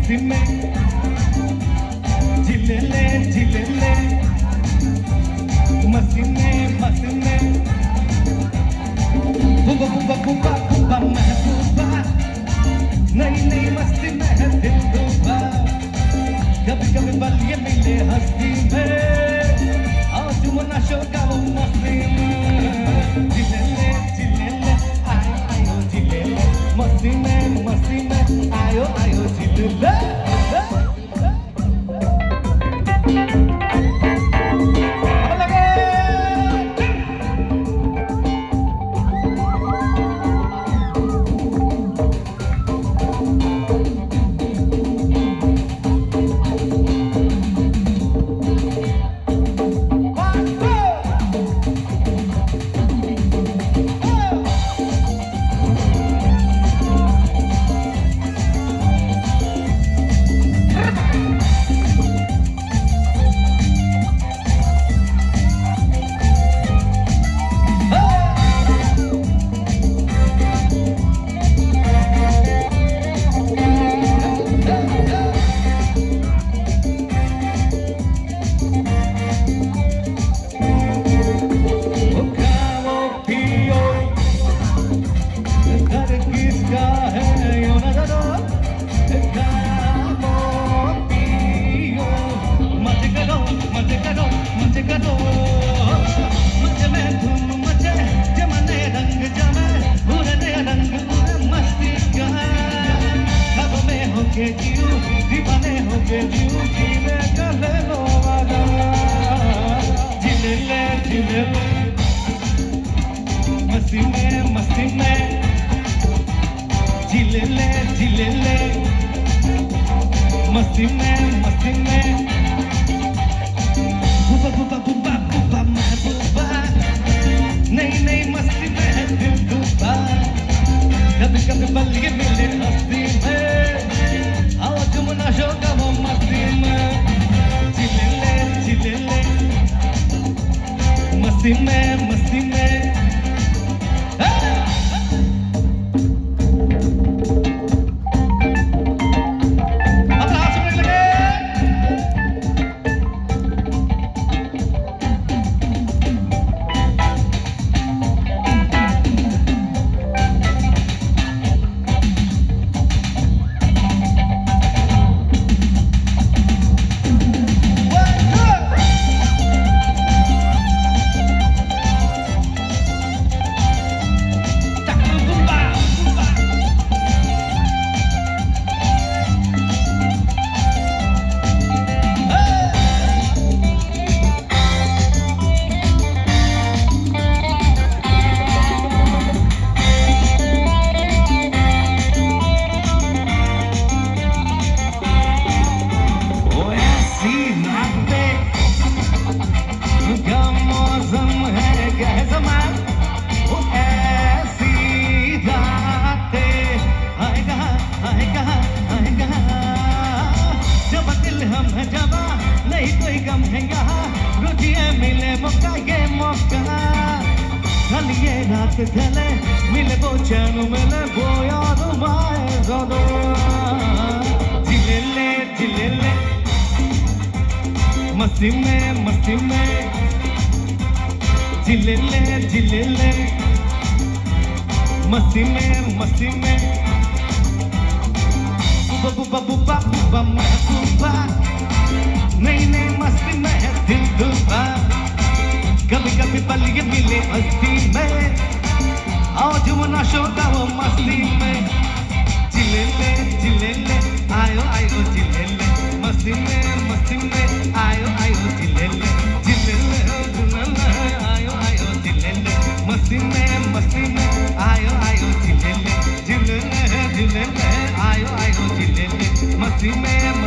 मस्ती में जिले ले मस्ती में बुबा बुबा बुबा बुबा महबूबा नई नई मस्ती में है दिल डूबा कभी कभी पल ये मिले हस्ती में आओ जुमना शो का वो मस्ती में जिले ले आयो आयो जिले ले मस्ती में आयो आयो जिले ले दीवाने हो गए जीव जीने चले लो वाला जिले ले मस्ती में जिले ले मस्ती में बुबा बुबा बुबा बुबा महबूबा नई नई मस्ती में है दिल डूबा कभी कभी पल ये मिले हस्ती में आओ जुमना शो का वो मस्ती में जिले ले मस्ती में ये रात ढले मिले वो चैन मिले वो याद माए ज़ोदो जिले ले मस्ती में जिले ले मस्ती में बुबा बुबा बुबा महबूबा नई नई मस्ती में है दिल डूबा कभी कभी पल ये मिले हस्ती में आओ जुमना शो का वो मस्ती में जिले ले आयो आयो जिले ले मस्ती में आयो आयो जिले ले आयो आयो जिले ले मस्ती में आयो आयो जिले ले आयो आयो जिले ले मस्ती में